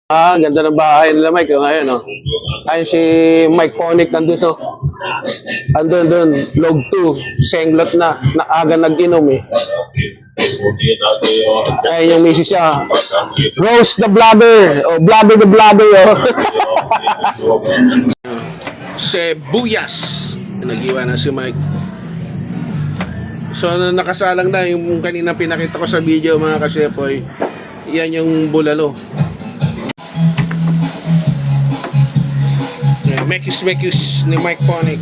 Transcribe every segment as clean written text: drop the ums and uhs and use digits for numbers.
Ganda ng bahay nila Mike. Ngayon, no? Ayun si Mike Ponic nandun, no? Andun doon, log 2, senglot na aga nag-inom eh. Ayun yung misis siya. Rose the Blabber. O, Blabber the Blabber, oh. Sebuyas. Nag-iwan na si Mike. So, nakasalang na yung kanina pinakita ko sa video, mga kasepoy. Yan yung bulalo. Mekis ni Mike Ponic.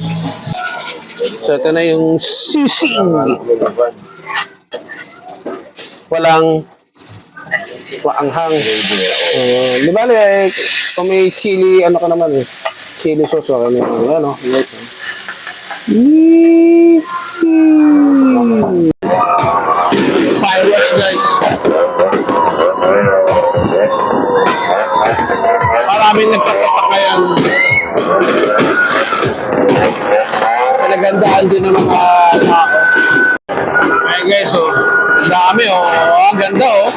So, ito na yung sisig. Walang waanghang. Di ba, kung may chili, ano ka naman eh. Chili sauce, okay na yun. Ano? Fireworks, guys. Maraming nagpatapak ngayon. Pinagandaan din ng mga tao. Ay guys, oh. Dami, oh. Ang ganda, oh.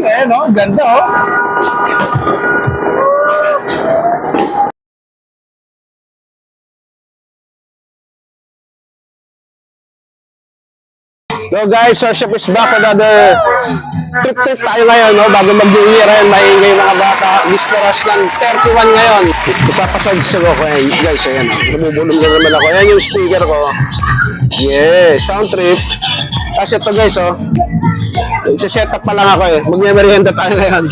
Ayan, oh. Ganda, oh. So guys, so Chef is back. Another trip tayo ngayon, no? Bago mag-New Year, ayun, maingay mga bata. Listeras ng 31 ngayon. Ipapasagis ako guys, ayan. Namubulong na naman ako. Ayan yung speaker ko. Yeah, sound trip. Kasi ito guys, oh. Set up pa lang ako eh. Mag-merienda tayo ngayon.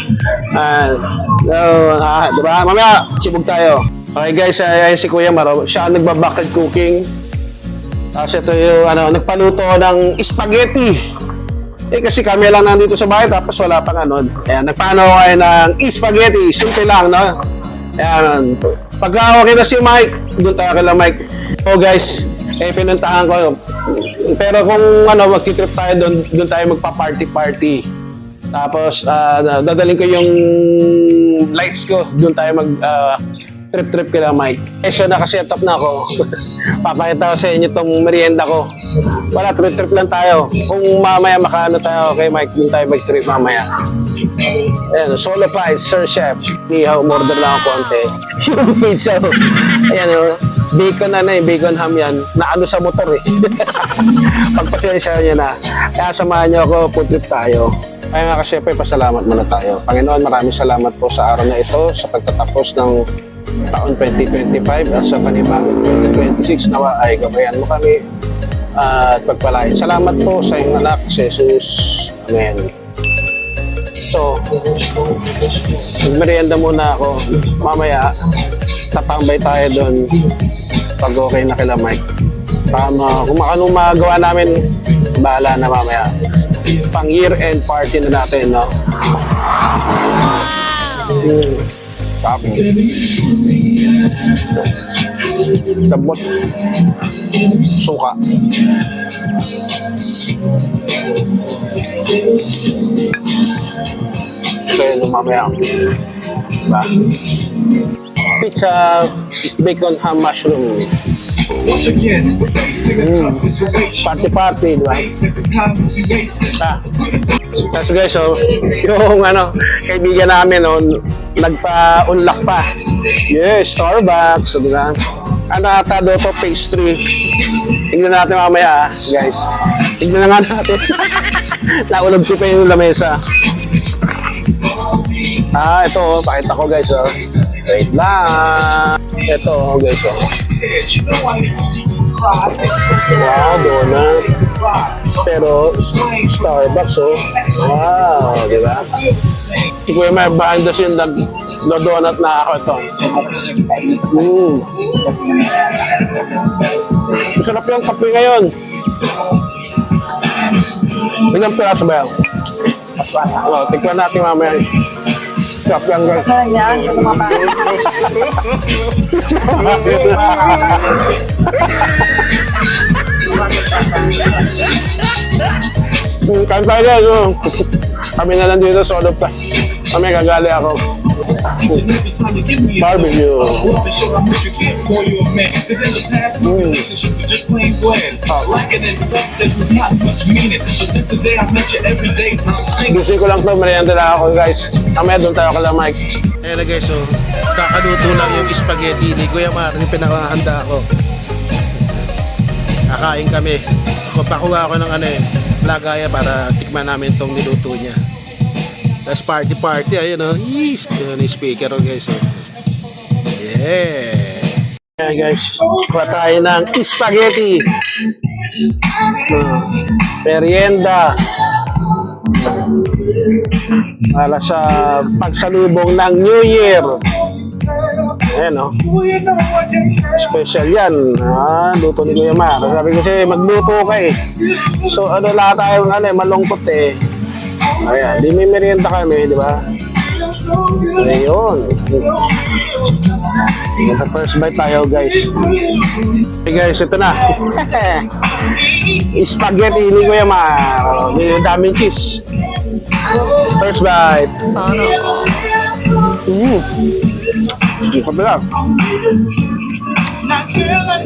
Diba? Mamaya, chibog tayo. Okay guys, ayan si Kuya Maro. Siya ang nagba-bucket cooking. Tapos ito yung nagpaluto ng spaghetti. Kasi kami lang nandito sa bahay tapos wala pang ano. Ayan, nagpaano kayo ng spaghetti. Simple lang, no? Ayan. Pagka okay na si Mike, doon tayo kay Mike. So guys, pinuntahan ko. Pero kung magtitrip tayo doon tayo magpa-party. Tapos, dadaling ko yung lights ko. Doon tayo trip kila Mike. So nakaset up na ako. Papakita ko sa inyo itong merienda ko. Wala, trip lang tayo. Kung mamaya makaano tayo kay Mike, doon tayo mag-trip mamaya. Ayan, solo price, Sir Chef. Nihaw, order lang ako konti. Yung pizza. Ayan, bacon bacon ham yan. Naano sa motor eh. Pagpasensya nyo na. Kaya samahan nyo ako, food trip tayo. Ay mga kasyempre, pasalamat muna tayo. Panginoon, maraming salamat po sa araw na ito, sa pagtatapos ng taon 2025 at sa panibagong 2026 nawa ay gabayan mo kami at pagpalain. Salamat po sa iyong anak, si Jesus. Amen. So, merienda muna ako. Mamaya, tatambay tayo doon pag okay na kila Mike. Kung anong magawa namin, bahala na mamaya. Pang year-end party na natin, no? Sabi. Sabot. Suka. So yun, mamaya. Diba? Pizza, bacon, ham, mushroom. Party, diba? Tapos guys, so, yung kaibigan namin, nagpa-unlock pa. Yes, Starbucks, so, diba? Ata do to pastry. Tignan natin mamaya, guys. Tignan na nga natin. Naulog ko pa yung lamesa. Ito, pakita ko guys, oh. Wait lang. Ito, guys, oh. Wow, donut. Pero, Starbucks, oh. Wow, di ba? Si Kuya may behind the scene nag-donut na ako ito. Masarap yung kape ngayon. Ilang piraso ba yan? Tikman natin mamaya. Sarap yan, guys. Yan, sa mga bahay. Kain tayo guys. Kami na lang dito, solo pa. Kami gagali ako. Barbecue. Gusto ko lang to, merienda lang ako guys. Kamaya doon tayo kala Mike. Ayan na guys, so kakaluto lang yung spaghetti ni Kuya Mar, yung pinakahanda ko. Kakain kami. Pakuha ako ng lagaya para tikman namin tong niluto niya. Tapos party, ayun o. Yung speaker o guys. Oh. Yeah. Ayan guys, kuha tayo ng spaghetti. Merienda. Para sa pagsalubong ng New Year. Ayan o. Special yan. Luto ni Kuya Mar. Sabi ko siya, magluto ka eh. So lahat tayong malungkot eh. Ayan, di may merienda kami, di ba? Ayun. Sa first bite tayo guys. Okay guys, ito na. Spaghetti ni Kuya Mar. May daming cheese. First bite. Kapila.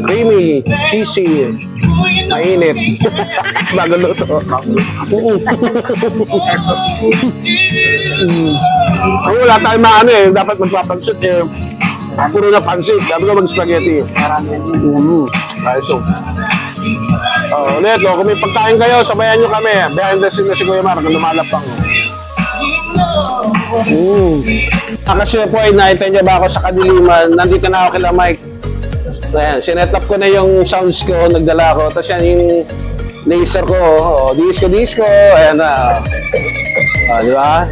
Creamy, cheesy, mainit. Bago luto. Wala tayong maano eh. Dapat magpapansit eh. Puro na pansit. Dapat ko mag-spaghetti. Ayos o. Ulit, kung may pagkain kayo, sabayan nyo kami. Behind the scene na si Kuya Mar, kung lumalapang. Kasi po ay nakita niya ba ako sa kadiliman, nandito na ako kila Mike. Ayan, sinet up ko na yung sounds ko, nagdala ko. Tapos yan yung laser ko, disco, ayan na. Di ba?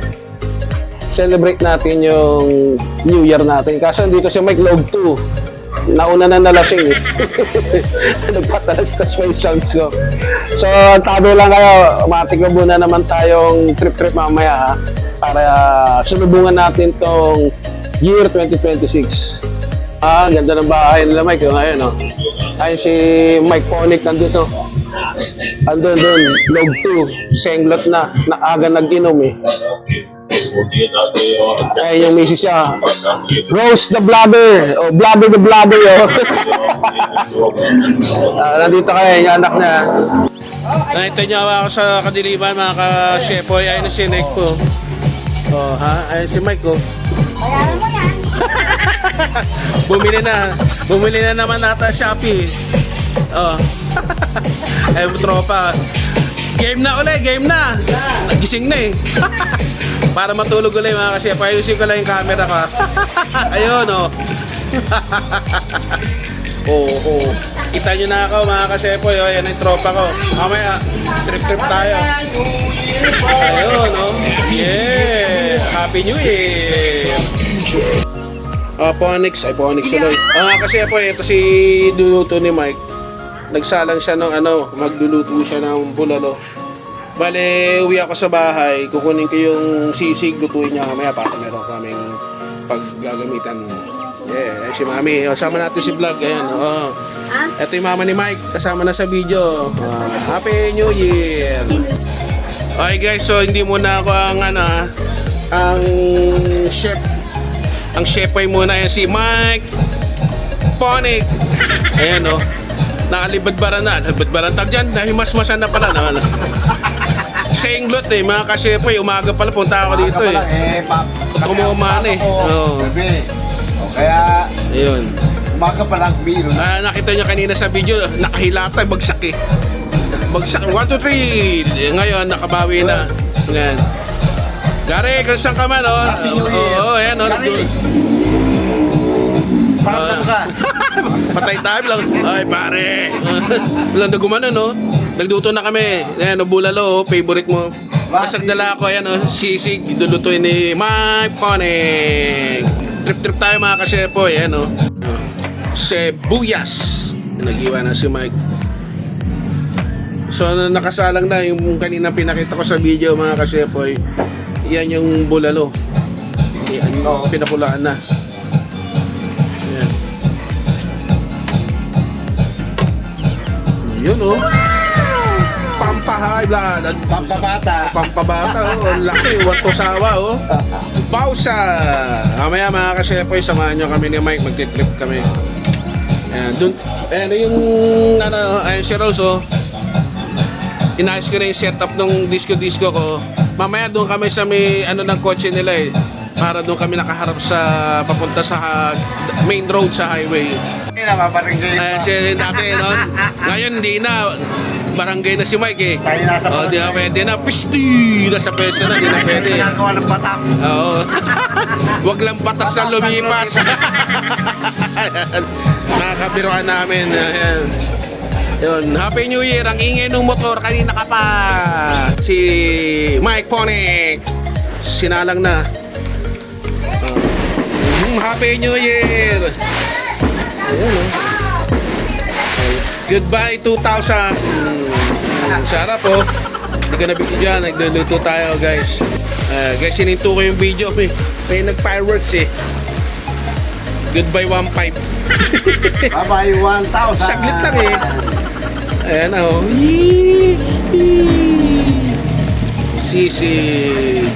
Celebrate natin yung New Year natin. Kaso dito si Mike Log 2. Nauna na nalasing eh. Nagpatalas-tas pa yung sounds ko. So, tabi lang kayo. Matik na muna naman tayong trip-trip mamaya ha. Para sunubungan natin tong year 2026. Ganda ng bahay nila Mike. Ayun, no? Ayun si Mike Ponic nandito. Andun, Log 2. Senglot na. Naaga nag-inom eh. Ayun yung misis siya. Rose the Blabber. O, Blabber the Blabber. Nandito kayo, yung anak na. Nakita niyo ako sa kadiliman mga ka-shepoy. Ayun na si Nick po. Ayun si Mike ko. Bayaran mo yan. Bumili na naman nata Shopee. Ayun tropa. Game na ulit, game na. Nagising na eh. Para matulog ulit mga kasi ayusin ko lang yung camera ko. Ayun Kita nyo na ako mga kasepoy. Yan ang tropa ko. Mamaya, trip-trip tayo. Ayun Yeah. Happy New Year. Phonics ulit. Kasi po ito si Luluto ni Mike. Nagsalang siya ng magluluto siya ng bulalo. Bale, uwi ako sa bahay, kukunin ko yung sisig, lutuin niya mamaya para meron kaming paggagamitan. Yeah, si Mami. Kasama natin si Vlog. Ayan, Ito yung mama ni Mike, kasama na sa video. Happy New Year! Okay guys, so hindi muna ako ang chef. Ang chef ay muna yan si Mike Ponic. Ayan nakalibadbaran na. Libadbaran tag dyan, nahimasmasan na pala naman. Senglot eh, mga kasepoy, umaga pala punta ako dito eh. Umuuman eh. Kaya, ayun. umaga pa lang biro. Nakita niyo kanina sa video, nakahilata, bagsak eh. Bagsak, 1, 2, 3. Ngayon, nakabawi na. Yan. Gary, kung saan ka man, ayan, patay time lang. Ay, pare. Walang naguman, nagduto na kami. Ayan, bulalo, favorite mo. Kasagdala ako, ayan, sisig. Dulutuin ni Mike Ponic. Trip-trip tayo mga kasepoy, ayan, Sebuyas. Nag-iwa na si Mike. So, nakasalang na yung kanina pinakita ko sa video mga kasepoy. Yan yung bulalo. Yan yung pinakulaan na. Yun Pampahay blood. Pampabata. Pampabata Laki, wato sawa pausa. Mamaya mga ka-shepoy, samahan nyo kami ni Mike, magti-trip kami. Ayan, dun, ayan yung, ayun si Rose, oh. Inayos ko na yung setup ng disco ko. Mamaya doon kami sa may, ng kotse nila eh. Para doon kami nakaharap sa, papunta sa main road sa highway. Ayan, si dati, no? Ngayon, hindi na. Barangay na si Mike eh. Oh, di na pwede na. Pisti! Nasa pwesto na, di na pwede. Ginagawa ng batas. Oo. Wag lang patas na lumipas. Nakakabiruan namin. Ayan. Yun. Happy New Year. Ang ingay ng motor. Kanina ka pa. Si Mike Ponic. Sinalang na. Happy New Year. Ayan, oh. Goodbye 2000. Sarap po. Hindi ka nabigyan dyan. Nagluluto tayo guys. Guys, sininto ko yung video. May nag-fireworks eh. Goodbye 1.5. Bye-bye 1,000. Saglit lang eh. Ayan na oh. Sisig.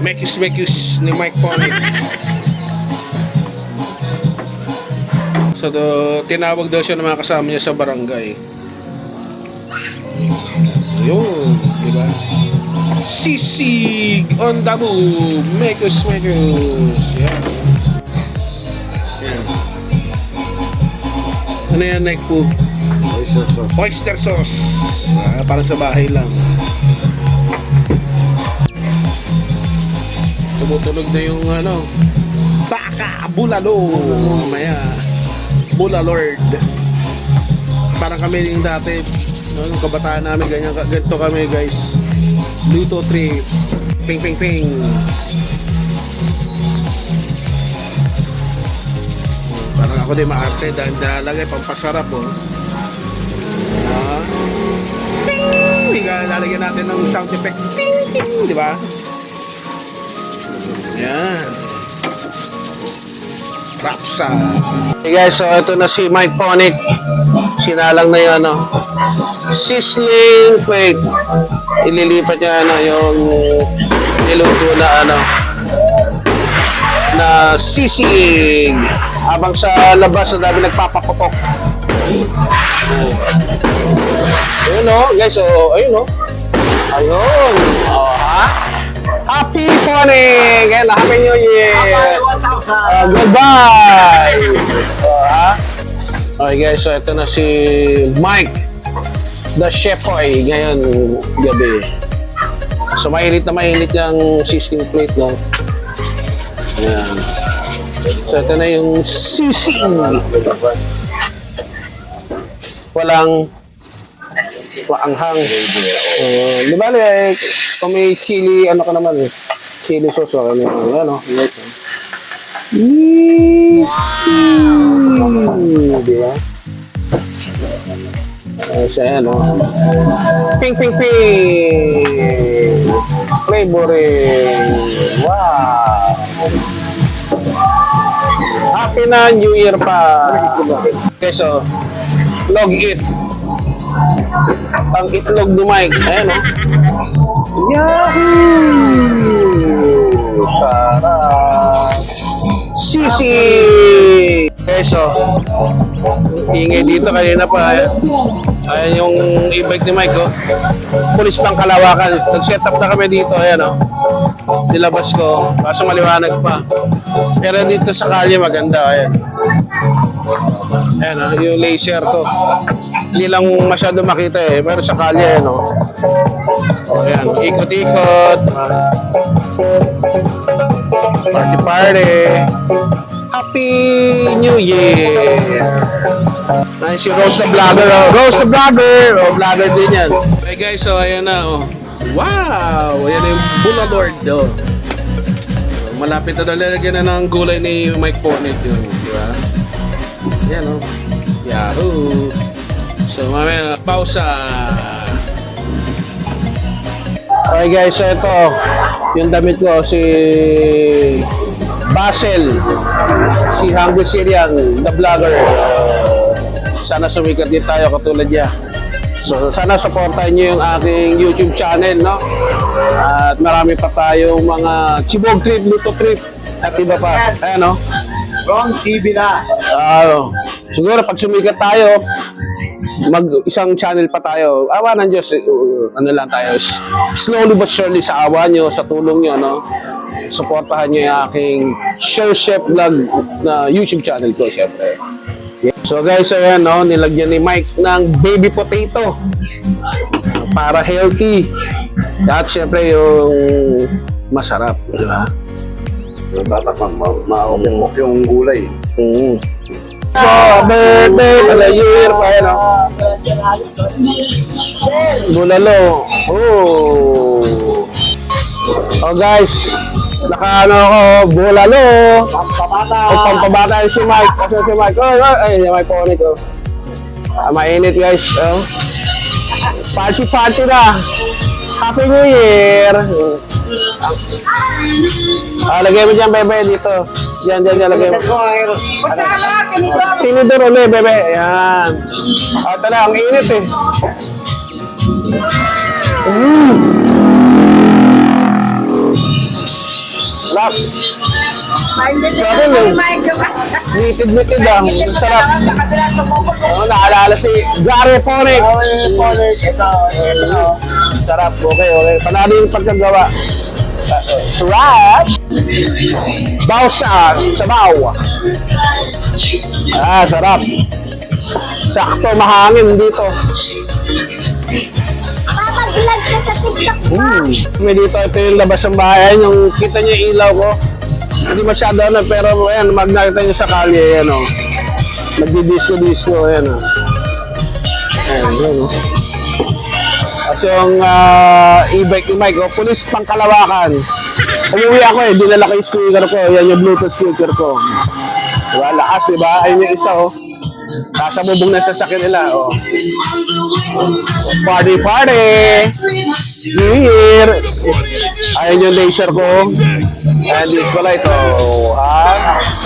Mekis ni Mike Ponic. So, tinawag daw siya ng mga kasama niya sa barangay. Yun, diba? Sisig on the move. Mekus. Yan. Yan. Ano yan, Nike po? Oyster sauce. Parang sa bahay lang. Tumutunog na yung baka, bulalo. Maya. Bula Lord. Parang kami yung dati, nung kabataan namin, ganito kami guys. Luto trip. Ping. Parang ako din maarte dahil nalagay pampasarap oh. Ting! Lalagyan natin ng sound effect. Ting! Di ba? Yan. Rapsa. Hey guys, so ito na si Mike Ponic. Sinalang na yun, sizzling quick. Ililipat niya, yung niluto na, na sisig. Habang sa labas, na dami nagpapakupok. Ayun, guys, ayun, ayun. Ha? Happy Ponic! And Happy New Year! Goodbye! Okay guys, so ito na si Mike the Shepoy ngayon gabi. So mainit yung sisig plate, no? Ayan. So ito na yung sisig. Walang anghang. Di ba, kung may chili, ka naman eh. Chili sauce, okay na yun. Ayan, Di ba? Siya yan, Ping! Flavoring! Wow! Happy na New Year pa! Okay, so, log it. Ang itlog ni Mike. Ayan, Yahoo! Sarap! Sisig! Okay, so, ingay dito kanina pa. Ayan yung e-bike ni Mike, Pulis pang Kalawakan. Nag-set up na kami dito, ayan, Nilabas ko, kaso maliwanag pa. Pero dito sa kalye maganda, ayan. Ayan, yung laser to. Hindi lang masyado makita pero sa kalye, ayan, ikot-ikot. Party. Happy New Year! Nice si Rose the Vlogger. Rose the Vlogger! Vlogger din yan. Hey guys, so ayan na. Wow! Ayan na yung Bula Lord. Malapit na lalagyan na ng gulay ni Mike Ponic. Di ba? Ayan, Yahoo! So mamaya, pausa! Okay guys, so ito. Yung damit ko, si Basel, si Hungry Syrian, the vlogger. Sana sumikat din tayo katulad niya. So sana supportahan nyo yung aking YouTube channel, no? At marami pa tayong mga Chibog Trip, Luto Trip, at iba pa. Ayan, no? Wrong TV na. Siguro pag sumikat tayo, isang channel pa tayo. Awa ng Diyos, ano lang tayo, slowly but surely sa awa nyo, sa tulong nyo, no? Supportahan nyo yung aking Share Chef Vlog na YouTube channel ko, syempre. So guys, ayan, no, nilagyan ni Mike ng baby potato para healthy. At syempre yung masarap, di ba? Tatakang ma-open yung gulay. So, birthday, year pa yan, no? Bulalo. Oh guys, nakaano ako, bulalo. Pampabata si Mike. Kasi si Mike, ay, si Mike Ponic, oh. Mainit guys, oh. Party na. Happy New Year. Lagay mo dyan, bebe, dito. Diyan, lagay mo. Tinidor ulit, bebe. Ayan. Tala, ang init eh. Lap. Mitid lang. Sarap. Naalala si Gary Ponic. Sarap. Okay. Panalo yung pagkagawa. Sarap. Bawsa. Sabaw. Sarap. Sakto, mahangin dito. May dito, ito yung labas ng bahay. Yung kita niyo yung ilaw ko. Hindi masyado pero ayan, nakita niyo sa kalye, ayan o. Nagdi-disco, ayan o. Ayan o. At yung e-bike ni Mike, pulis pangkalawakan. Umuwi ako dinala ko yung speaker ko. Yan yung Bluetooth speaker ko. Diba, lakas, diba? Ayun yung isa o. Nasa bubong na sasakyan nila, o. Party! New Year! Ayun yung laser ko. And this pala ito.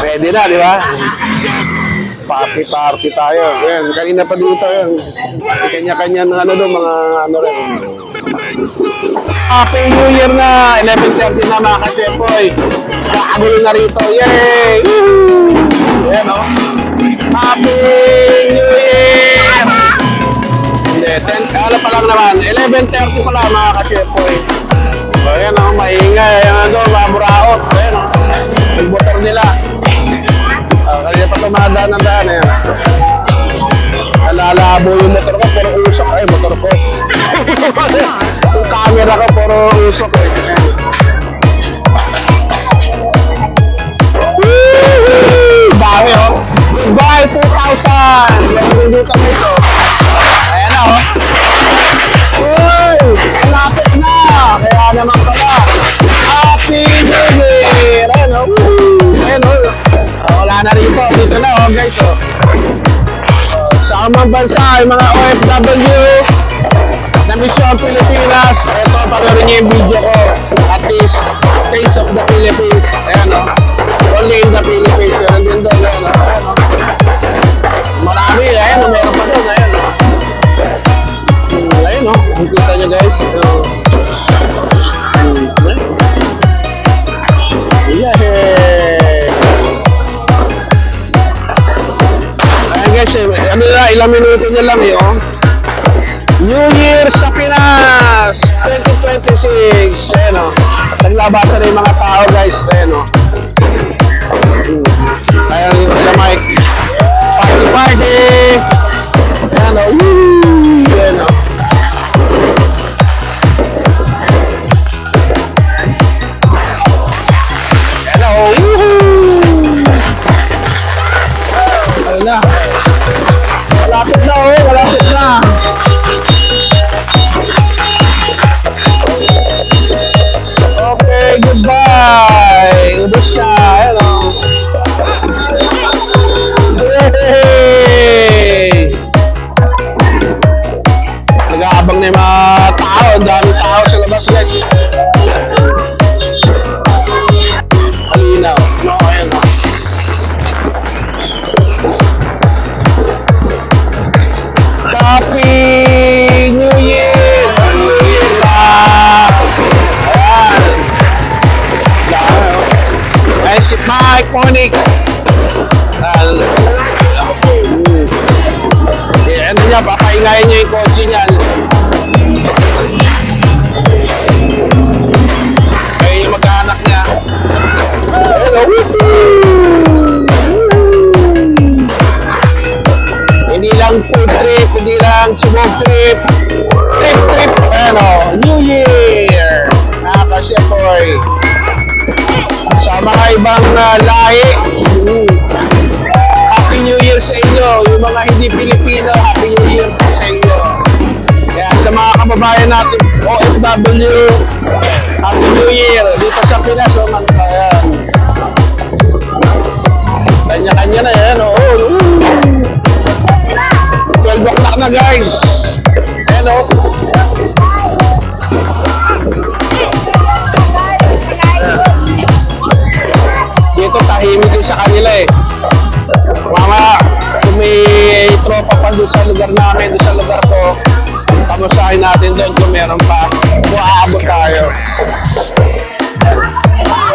Ready na, di ba? Party tayo. Ayan, kanina pa dito. Ayan. Kanya-kanya ng mga rin. Happy New Year na! 11:30 na mga kasepoy. Kakagulo na rito. Yay! Woo! Ayan, o. Happy New Year! Hindi, 10, alam pa lang naman. 11:30 pala mga kasepoy. So, ayan o, maingay. Ayan o, maburaot. Ayan o, yung motor nila. Kanina pa ito mga daan. Ayan. Nalalabo yung motor ko, puro usok. Ay, motor ko. Yung camera ko, puro usok. Dami o. Bye, 2,000! Nagdudutan mo ito. Ayan o. Uy! Malapit na! Kaya naman pala. Happy New Year! Ayan o. Ayan o. Wala na rito. Dito na o guys o. Sa amang bansa, yung mga OFW na Mission Pilipinas. Ito, panorin niyo yung video ko. At least, Face of the Philippines. Ayan o. Only in the Philippines. Meron din doon. Ayan o. Marami. Ayan o. Meron pa doon. Ayan o. Ayun o. Kita nyo guys. Yay! Ayan guys. Ano na, ilang minuto na lang yun. New Year sa Pinas 2026. Ayan o. Naglabasan na yung mga tao guys. Ayan o. Ayan yung sila Mike. Party! Ayan o. Ayan o. Ayan o. Ayan na. Malapit na o. Malapit na. Okay, goodbye. Ubus na. Ayan o. Yay! Mike Monic. Ano niya, papaingayin niya yung kotse niya. Kaya yung mag-anak niya. Hello. Hindi lang food trip, hindi lang smoke trip. Trip. Ano, New Year. Nakakasyapoy. Sa mga ibang lahi. Happy New Year sa inyo. Yung mga hindi Pilipino, Happy New Year po sa inyo. Kaya sa mga kababayan natin, OFW, Happy New Year. Dito sa Pinas, ayan. Kanya-kanya na yan, 12 o'clock na guys. Ayan Dito tahimik yung sa kanila eh. Mama, kung may tropa pa doon sa lugar namin, doon sa lugar ko, kamustahin natin doon kung meron pa. Kung aabot tayo.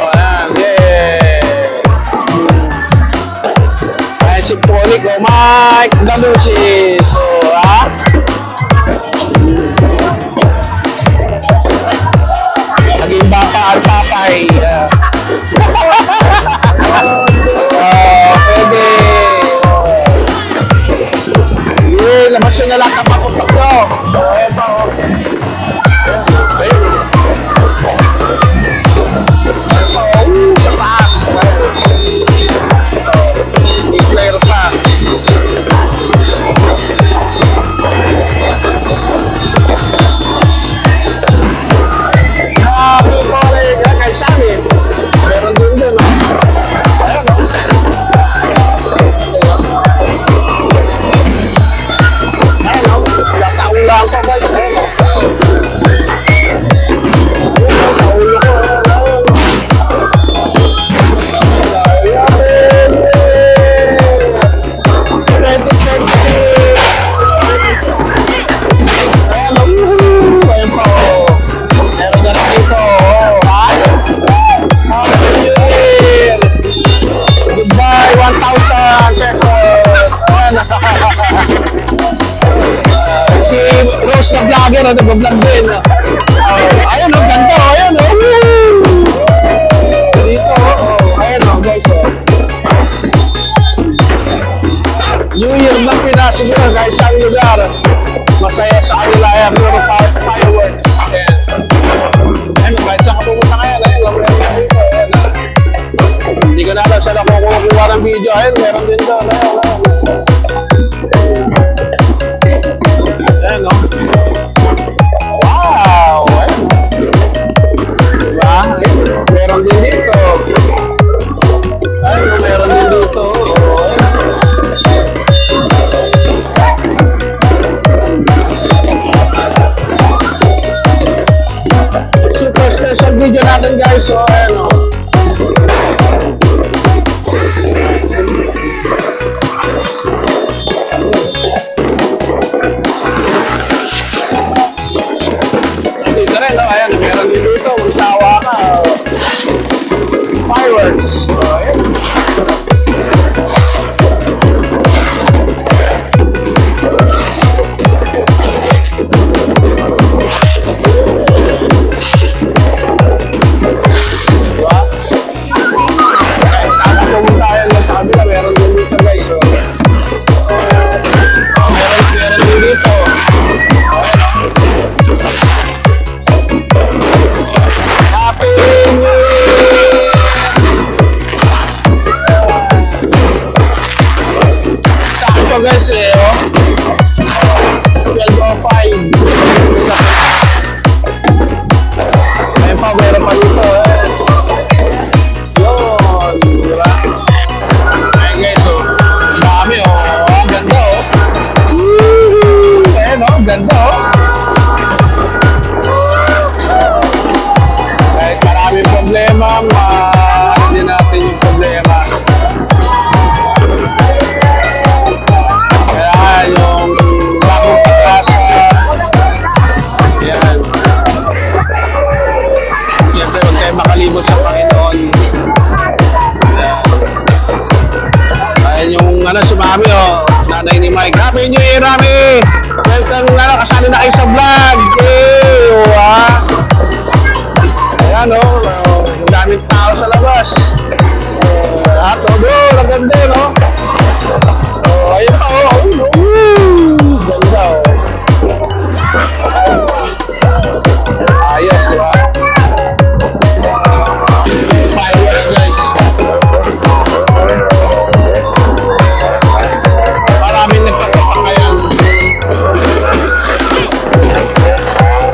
Ayan, Ayan si Poli ko, Mike Galusi. So, naging baka ang tatay. Pwede. Labas yun na lang kapaputok ko. Ayan pa, Ayun. Sa taas. May flare pa. Kahit saan eh. Meron din doon. Ayan Nasa ulang ko guys. Ayan sa ulo ko. Ayan pa Meron na rin dito. Goodbye, 1,000 pesos. Si Rose na vlogger, nag-vlog din. Ayun ganda, ayun Dito, ayun guys, New Year na Pinas, siguro kahit saan lugar. Masaya sa kanila yan, puro fireworks. Ayun, kahit saan ka pumunta ngayon, hindi ko na alam saan ako kukuha ng video. Ayun, meron din doon. Ayun, Wow! Ayun. Diba? Ayun, meron din dito. Ayun, meron din dito. Super special video natin guys. Ayun, Dito rin, ayan, meron din dito, magsawa ka. Fireworks. Ayan. Diba? Tatapong tayo lang sa kabila, meron din dito guys. Meron din dito. Happy New Year! Sakto guys 12:05. Ayun pa, meron pa dito Yun, diba? Ayun guys, dami ang ganda Ayun ganda Kahit maraming problema, hindi natin yung problema. Kaya yung bagong pag-asa, yan. Siyempre, huwag kayo makalibot sa Panginoon. Yan. Rami, oh. Nanay ni Mike. Happy New Year, Rami! Welcome na, kasali na kayo sa vlog. Eh, ah. Ayan, oh. Ang daming tao sa labas. Lahat, oh, bro. Naganda, no? Oh, ayun pa, oh. Ganda, oh. Ayos, diba? Fireworks, guys. Maraming nagpapakayan.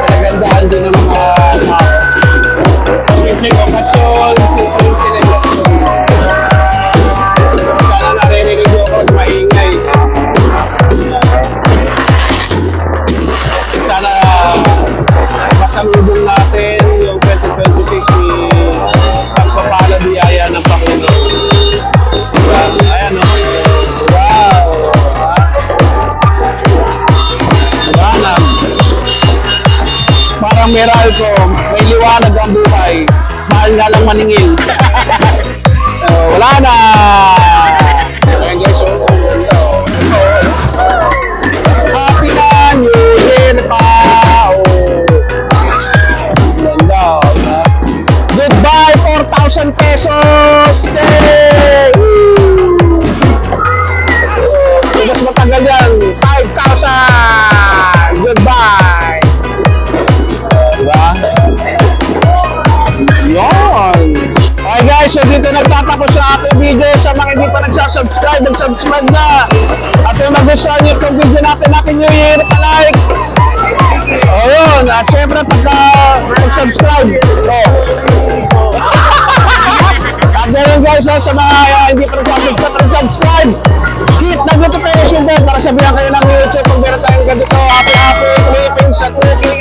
Nagandaan din ng mga simpleng okasyon, simpleng celebration. Sana narinig ko ako maingay. Sana masalubong natin yung 2026 ni pagpapala biyaya ng Panginoon. Ayan, no? Wow! Liwanag. Parang Meralco, may liwanag ang buhay. Mahal nga lang maningil. Wala na! Ayan guys, oh. Happy na New Year pa! Ganda, oh. Goodbye, 4,000 pesos! Yay! Mas matagal yan, 5,000! Goodbye! Diba? Yun! Okay guys, so dito nagtatapos sa aking video. Sa mga hindi pa nagsasubscribe, mag-subscribe na! At kung nagustuhan niyo itong video natin, Happy New Year, pa-like! O yun, at syempre pagka mag-subscribe, at ganoon guys, sa mga hindi pa nagsasubscribe, hit na notification bell para sabihan kayo ng YouTube kung meron tayong ganito, happy Philippines at cooking